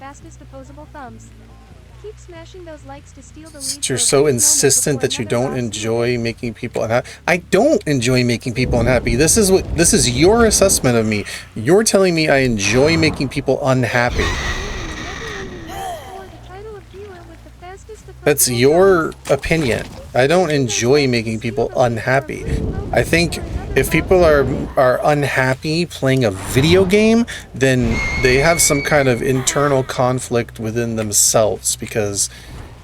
fastest opposable thumbs. Keep smashing those likes to steal the lead. You're so insistent that you don't enjoy making people unhappy. I don't enjoy making people unhappy. This is your assessment of me. You're telling me I enjoy making people unhappy. That's your opinion. I don't enjoy making people unhappy. I think if people are unhappy playing a video game, then they have some kind of internal conflict within themselves because,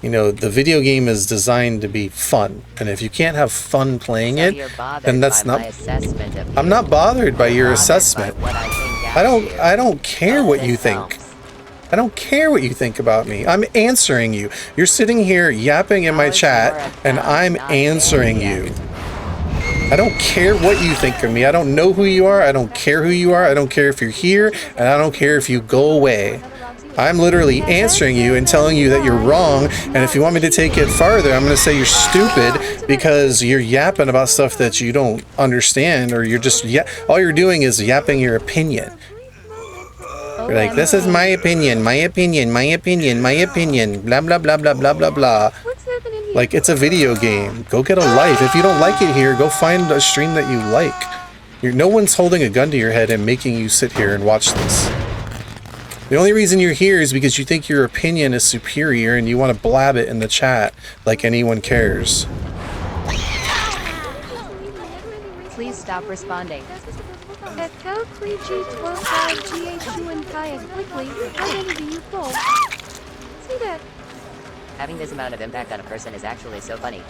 you know, the video game is designed to be fun. And if you can't have fun playing it, then that's not... I'm not bothered by your assessment. I don't care what you think. I don't care what you think about me. I'm answering you. You're sitting here yapping in my chat, and I'm answering you. I don't care what you think of me. I don't know who you are. I don't care who you are. I don't care if you're here, and I don't care if you go away. I'm literally answering you and telling you that you're wrong, and if you want me to take it farther, I'm going to say you're stupid because you're yapping about stuff that you don't understand, or you're just... all you're doing is yapping your opinion. You're like, this is my opinion, my opinion, my opinion, my opinion, blah, blah, blah, blah, blah, blah, blah. Like, it's a video game. Go get a life. If you don't like it here, go find a stream that you like. No one's holding a gun to your head and making you sit here and watch this. The only reason you're here is because you think your opinion is superior and you want to blab it in the chat like anyone cares. Please stop responding. At how 3G12 GH2 and Kaya quickly, how many do you pull? See that? Having this amount of impact on a person is actually so funny.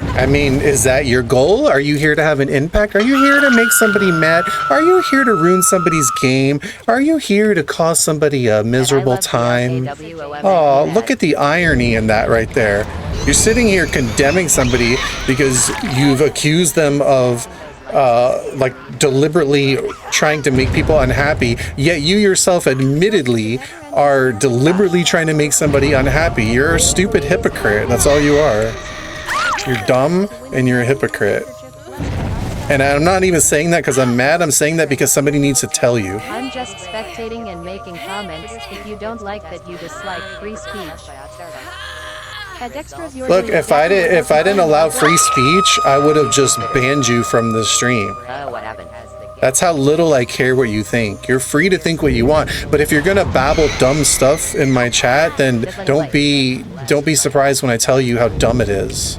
I mean, is that your goal? Are you here to have an impact? Are you here to make somebody mad? Are you here to ruin somebody's game? Are you here to cause somebody a miserable time? Oh, look at the irony in that right there. You're sitting here condemning somebody because you've accused them of like deliberately trying to make people unhappy, yet you yourself admittedly are deliberately trying to make somebody unhappy. You're a stupid hypocrite. That's all you are. You're dumb and you're a hypocrite. And I'm not even saying that because I'm mad. I'm saying that because somebody needs to tell you. I'm just spectating and making comments. If you don't like that, you dislike free speech. Look, if I didn't allow free speech, I would have just banned you from the stream. What happened? That's how little I care what you think. You're free to think what you want, but if you're gonna babble dumb stuff in my chat, then don't be surprised when I tell you how dumb it is.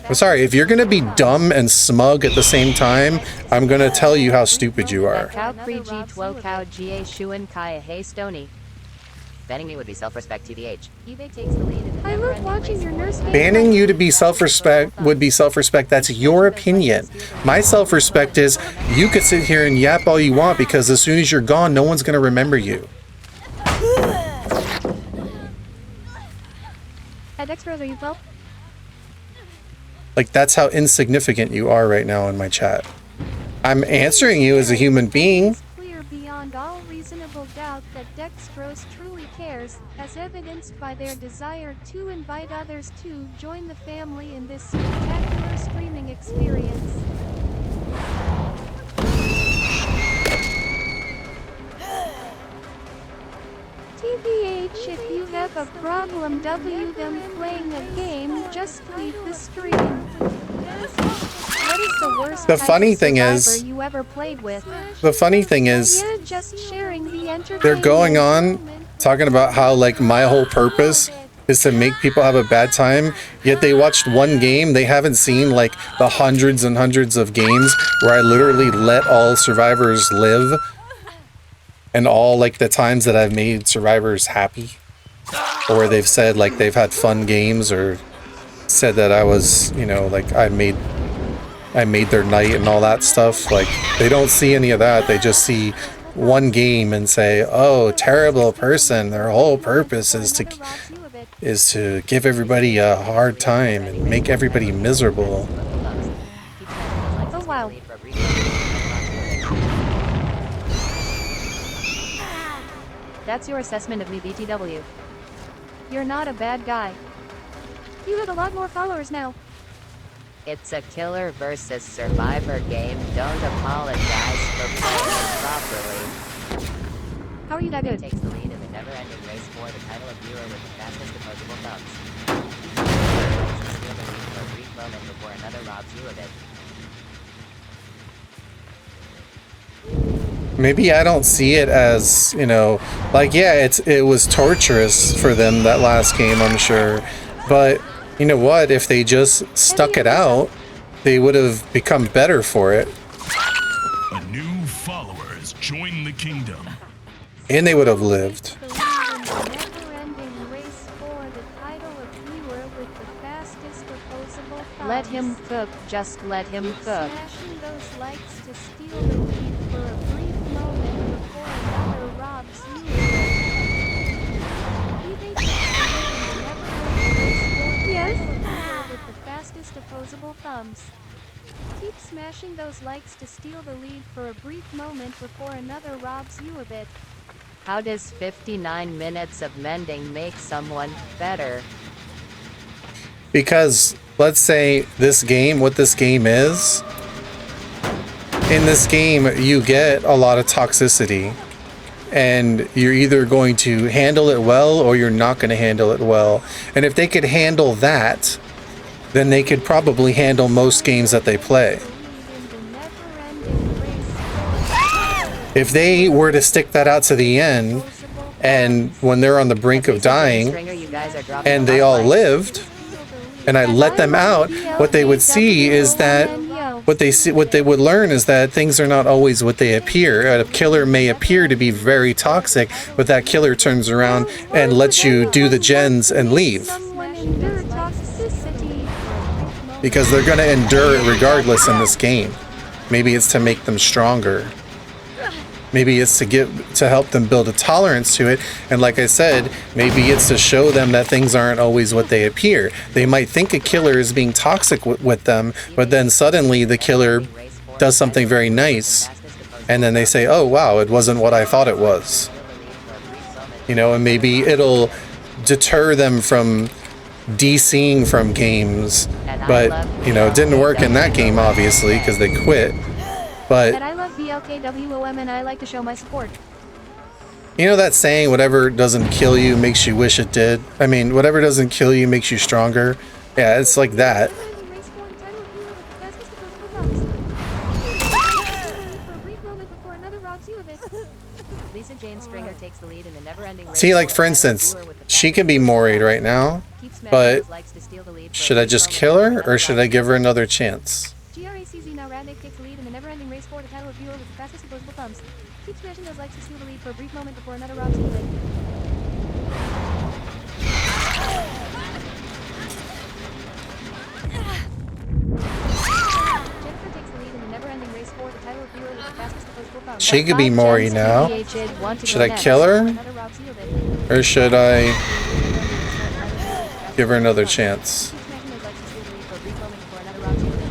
I'm sorry, if you're gonna be dumb and smug at the same time, I'm gonna tell you how stupid you are. Banning me would be self-respect TBH. I love watching your nurse. Banning you to be self-respect would be self-respect. That's your opinion. My self-respect is you could sit here and yap all you want because as soon as you're gone, no one's gonna remember you. Are you well? Like, that's how insignificant you are right now in my chat. I'm answering you as a human being. It's clear beyond all reasonable doubt that Dextrose truly cares, as evidenced by their desire to invite others to join the family in this spectacular streaming experience. TBH, if you have a problem them playing a game, just leave the stream. What is the worst The funny thing is, you ever played with? the funny thing is, Yeah, just sharing the they're going on talking about how, like, my whole purpose is to make people have a bad time, yet they watched one game. They haven't seen, like, the hundreds and hundreds of games where I literally let all survivors live, and all, like, the times that I've made survivors happy, or they've said, like, they've had fun games, or said that I was, you know, like, I made their night and all that stuff. Like, they don't see any of that. They just see one game and say, oh, terrible person, their whole purpose is to give everybody a hard time and make everybody miserable. Oh wow. That's your assessment of me, BTW. You're not a bad guy. You have a lot more followers now. It's a killer versus survivor game. Don't apologize for playing it properly. How are you that good? Takes the lead in the never-ending race for the title of viewer with the fastest opposable thumbs. Steal the lead for a brief moment before another robs you of it. Maybe I don't see it as, you know, like, yeah, it was torturous for them that last game, I'm sure. But you know what? If they just stuck it out, they would have become better for it. A new follower has joined the kingdom. And they would have lived. The lead in the never-ending race for the title of viewer with the fastest opposable thumbs. Let him cook, just let him Keep cook. smashing those likes to steal the lead for a brief moment before another robs you. He thinks it's the lead in the never-ending race for the title of viewer with the fastest opposable thumbs. Keep smashing those likes to steal the lead for a brief moment before another robs you of it. How does 59 minutes of mending make someone better? Because let's say this game, what this game is, in this game you get a lot of toxicity, and you're either going to handle it well or you're not going to handle it well. And if they could handle that, then they could probably handle most games that they play. If they were to stick that out to the end, and when they're on the brink of dying, and they all lived, and I let them out, what they would see is that what they would learn is that things are not always what they appear. A killer may appear to be very toxic, but that killer turns around and lets you do the gens and leave. Because they're going to endure it regardless in this game. Maybe it's to make them stronger. Maybe it's to help them build a tolerance to it. And like I said, maybe it's to show them that things aren't always what they appear. They might think a killer is being toxic with them, but then suddenly the killer does something very nice. And then they say, oh, wow, it wasn't what I thought it was. You know, and maybe it'll deter them from DCing from games. But, you know, it didn't work in that game, obviously, because they quit. But And I love BLKWOM and I like to show my support. you know that saying, whatever doesn't kill you makes you wish it did? I mean, whatever doesn't kill you makes you stronger. Yeah, it's like that. See, like, for instance, she could be Moried right now, but should I just kill her, or should I give her another chance? GRACZ now Radnik takes the lead in the never-ending race for the title of viewer with the fastest opposable thumbs. Keep smashing those likes to steal the lead for a brief moment before another robs you of it. Jennifer takes the lead in the never-ending race for the title of viewer with the fastest opposable thumbs. She could be Mori now. Should I kill her, Another robs you of it. or should I give her another chance? Keep smashing those likes to steal the lead for a brief moment before another robs you of it.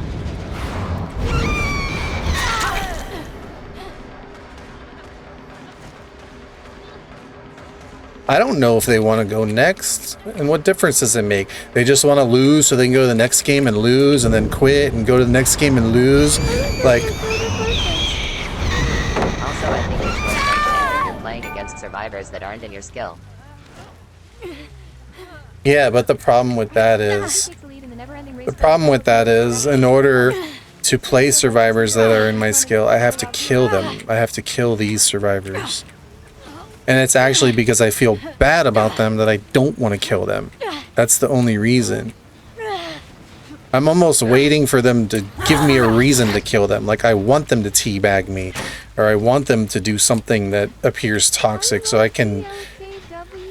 I don't know if they want to go next, and what difference does it make? They just want to lose so they can go to the next game and lose, and then quit and go to the next game and lose. Like, Also, I think it's worth mentioning that you're playing against survivors that aren't in your skill. yeah, but the problem with that is, in order to play survivors that are in my skill, I have to kill them. I have to kill these survivors. And it's actually because I feel bad about them that I don't want to kill them. That's the only reason. I'm almost waiting for them to give me a reason to kill them. Like, I want them to teabag me, or I want them to do something that appears toxic so I can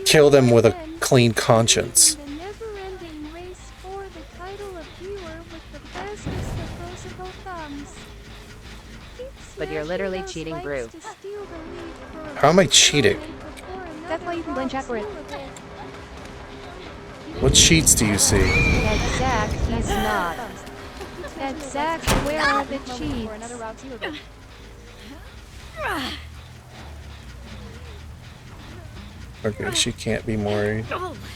kill them with a clean conscience. The never-ending race for the title of viewer with the fastest opposable thumbs. Keep But you're literally smashing cheating, those Brew. likes to steal the lead for a How am I brief cheating? moment before another That's why you can blame chat for it. robs you of it. What cheats do you see? Exact, he's not. Exact, where are the cheats? Okay, she can't be Mori.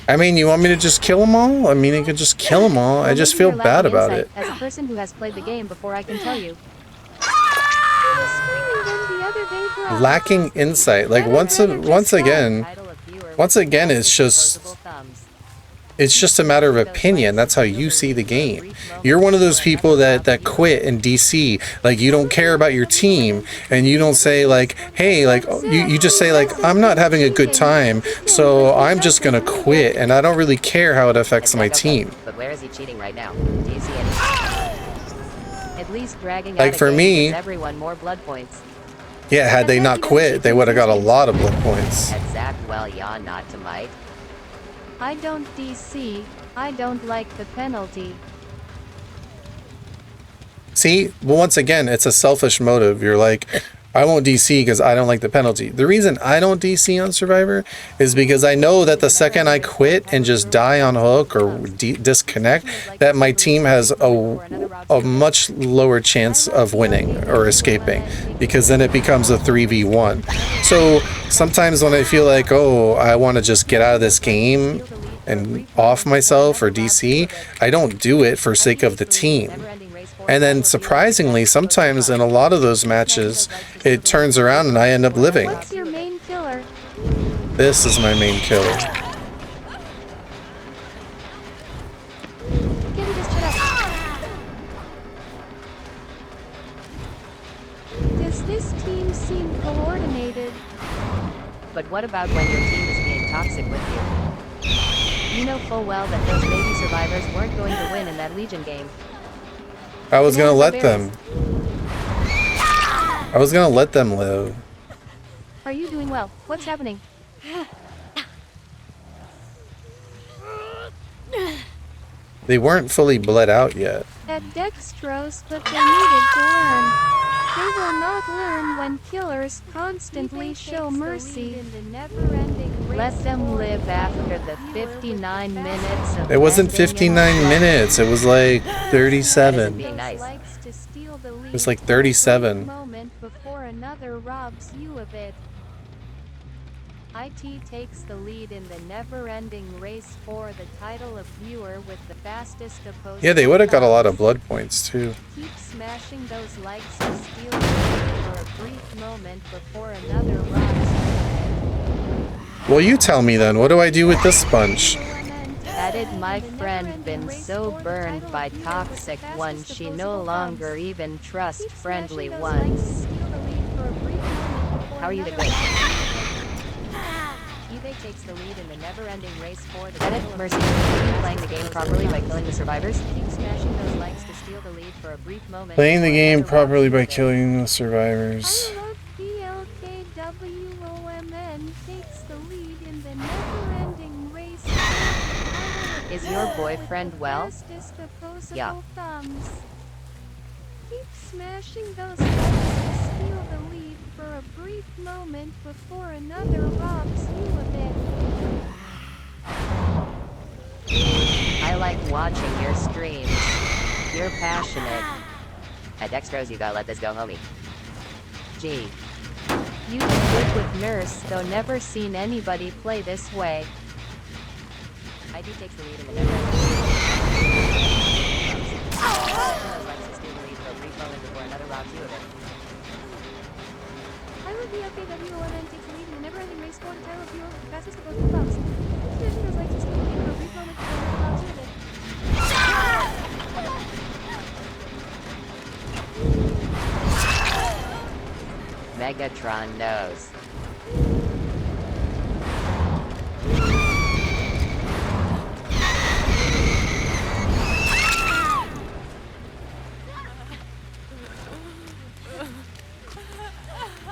I mean, you want me to just kill them all? I mean, I could just kill them all. I just feel bad about it. As a person who has played the game before, I can tell you. Lacking insight. Like once again, it's just a matter of opinion. That's how you see the game. You're one of those people that quit in DC. Like, you don't care about your team, and you don't say like, hey, like, you just say like, I'm not having a good time, so I'm just gonna quit, and I don't really care how it affects my team. But where is he cheating right now? Do you see any? At least dragging Like, out a for game me- gives everyone more blood points. Yeah, had they not quit, they would have got a lot of blood points. At Zach, well, yaw not to might. I don't DC. I don't like the penalty. See, well, once again, it's a selfish motive. You're like, I won't DC because I don't like the penalty. The reason I don't DC on Survivor is because I know that the second I quit and just die on hook or disconnect, that my team has a much lower chance of winning or escaping, because then it becomes a 3v1. So sometimes when I feel like, oh, I want to just get out of this game and off myself or DC, I don't do it for sake of the team. And then surprisingly, sometimes in a lot of those matches, it turns around and I end up living. What's your main killer? This is my main killer. Kitty, just shut up. Does this team seem coordinated? But what about when your team is being toxic with you? You know full well that those baby survivors weren't going to win in that Legion game. I was gonna let them. I was gonna let them live. Are you doing well? What's happening? They weren't fully bled out yet. At Dextrose, but they needed to learn. They will not learn when killers constantly show mercy. Let them live after the 59 minutes of It wasn't ending 59 in minutes. It was like 37. Being nice. It was like 37. Moment before another robs you of it. IT takes the lead in the never-ending race for the title of viewer with the fastest opposed. Yeah, they would have got a lot of blood points too. Keep smashing those likes to steal the lead for a brief moment before another robs Well, you tell me then. What do I do with this sponge? Had my friend been so burned by toxic ones, she no longer even trust friendly ones. How are you the good? eBay takes the lead in the never-ending race for the Edit, title of Mercy, viewer. are you playing the game properly by killing the survivors? Keep smashing those likes to steal the lead for a brief moment. Playing the before game another properly robs by you of it. killing the survivors. I love PLKWOMN takes the lead in the never-ending race. Is your boyfriend well? Fastest opposable Yeah. thumbs. Keep smashing those likes to steal the lead for a brief moment before another robs you of it. I like watching your streams. You're passionate. At Dextrose, you gotta let this go, homie. Gee. You did good with Nurse, though never seen anybody play this way. ID takes the lead in the never-ending race. Likes to steal the lead for a brief moment before another robs you of it. I would be PLKWOMN takes the lead in the never-ending race for the title of viewer with the fastest opposable thumbs. Keep smashing those likes to steal the lead for a brief moment before another robs you of it. Megatron knows.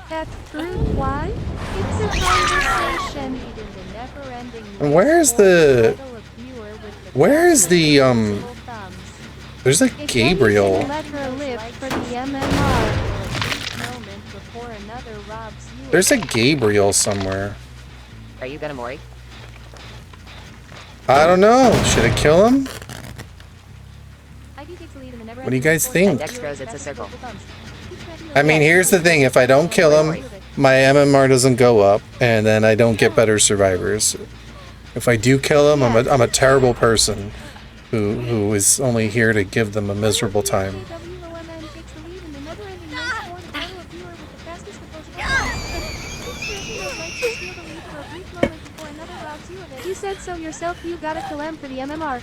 That fruit why? It's a conversation. In the never-ending And where's the- title of viewer with the Where is the, opposable thumbs. There's a If Gabriel. anything, let her live for the MMR. Moment before another robs you. There's a Gabriel somewhere. Are you gonna Mori? I don't know. Should I kill him? ID takes the lead in the What do you guys think? At Dextrose, it's a circle. I mean, here's the thing. If I don't kill him, my MMR doesn't go up, and then I don't get better survivors. If I do kill them, I'm a terrible person who is only here to give them a miserable time. You said so yourself, you gotta kill him for the MMR.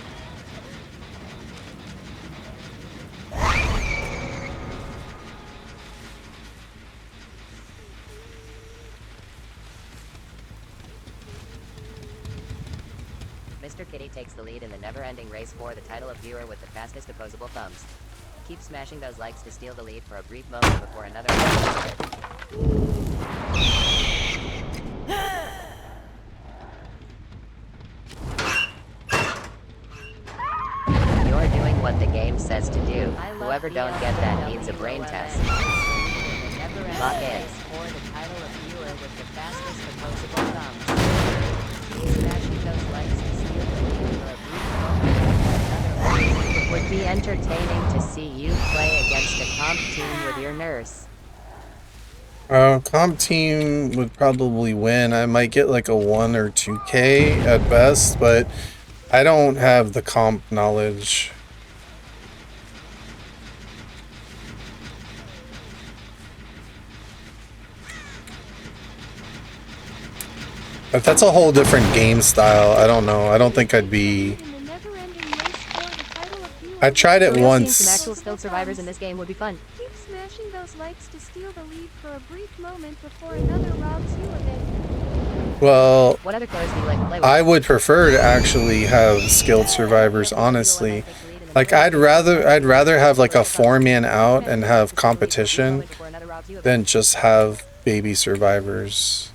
Mr. Kitty takes the lead in the never-ending race for the title of viewer with the fastest opposable thumbs. Keep smashing those likes to steal the lead for a brief moment before another You're doing what the game says to do. Whoever don't get that needs a brain test. Lock in. For the title of viewer with the fastest opposable thumbs. Keep smashing those likes to steal the lead for a brief moment before another It would be entertaining to see you play against a comp team with your nurse. Comp team would probably win. I might get like a 1 or 2K at best, but I don't have the comp knowledge. But that's a whole different game style. I don't know. I don't think I'd be... I tried it Seeing once. some actual skilled survivors in this game would be fun. Keep smashing those likes to steal the lead for a brief moment before another robs you of it. Well, What other colors do you like to play with? I would prefer to actually have skilled survivors, honestly. Like I'd rather have like a 4-man out and have competition than just have baby survivors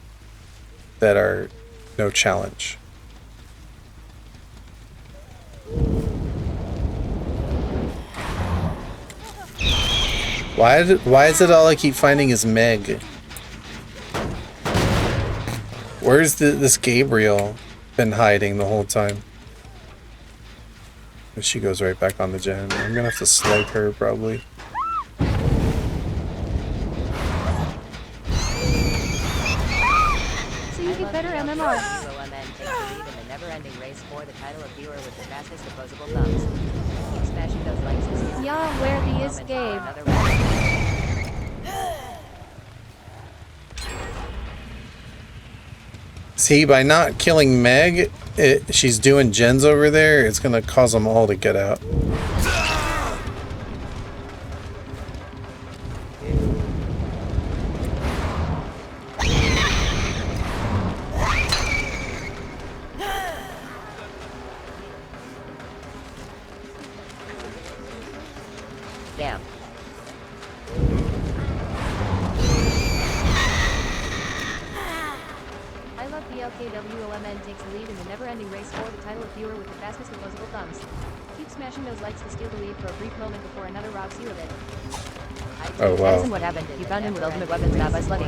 that are no challenge. Why is it all I keep finding is Meg? Where's this Gabriel been hiding the whole time? She goes right back on the gen. I'm gonna have to slice her probably. So you get better MMR. never-ending race for the title of viewer with the fastest opposable thumbs. Keep smashing those likes to steal Yeah, where the is Gabe. another round. See, by not killing Meg, she's doing gens over there. It's gonna cause them all to get out. Damn. I love BLKWOMN takes the lead in the never-ending race for the title of viewer with the fastest opposable thumbs. Keep smashing those likes to steal the lead for a brief moment before another robs you of it. Oh wow. Edison, what happened? You found him with ultimate weapons, not by slugging.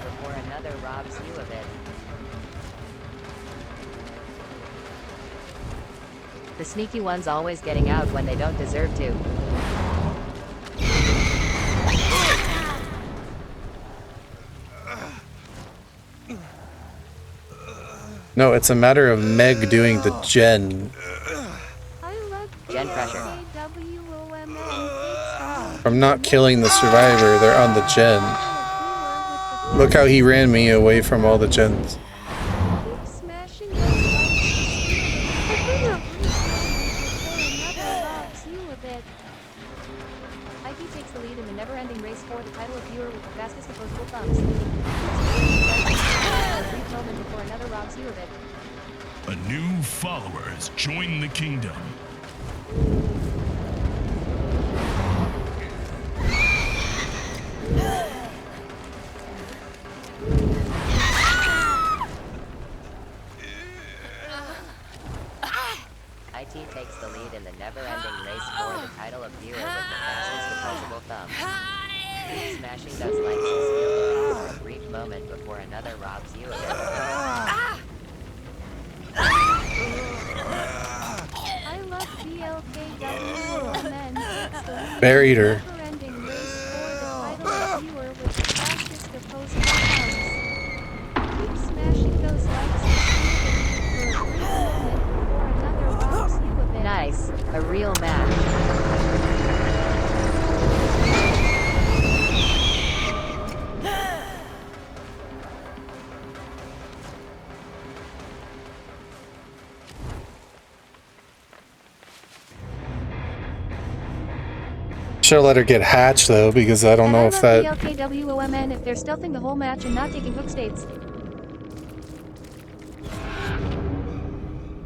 Before another robs you of it. The sneaky ones always getting out when they don't deserve to. No, it's a matter of Meg doing the gen. Gen pressure. From not killing the survivor, they're on the gen. Look how he ran me away from all the gens. IT takes the lead in the never-ending race for the title of viewer with the fastest opposable thumbs. A brief moment before another robs you of it. A new follower has joined the kingdom. IT takes the lead in the never-ending race for the title of viewer with the fastest opposable thumbs. Keep smashing those likes to steal the lead for a brief moment before another robs you of it. I love BLK LKWOMN takes the lead Buried in the her. never-ending race for the title of viewer with the fastest opposable thumbs. Keep smashing those likes to steal the lead for a brief moment before another robs you of it. Nice. A real match. Should let her get hatched though, because I don't And know I if love that. the LKWOMN if they're stealthing the whole match and not taking hook states.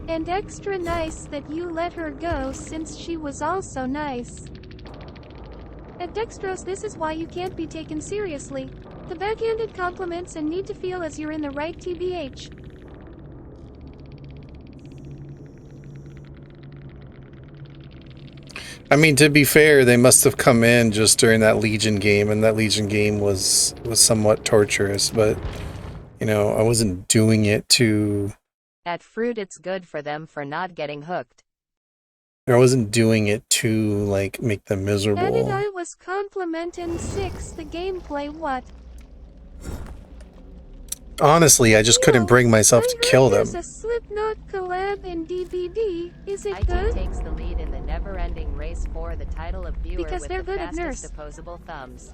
And extra nice that you let her go since she was also nice. At Dextrose, this is why you can't be taken seriously. The backhanded compliments and need to feel as you're in the right TBH. I mean, to be fair, they must have come in just during that Legion game, and that Legion game was somewhat torturous. But you know, I wasn't doing it to. At Fruit, it's good for them for not getting hooked. I wasn't doing it to like make them Added miserable. I was complimenting 6 the gameplay what? Honestly, I just couldn't bring myself to kill There's them. a Slipknot collab in DBD. Is it IT good? takes the lead in the never-ending race for the title of viewer Because with they're the good at fastest nurse. opposable thumbs.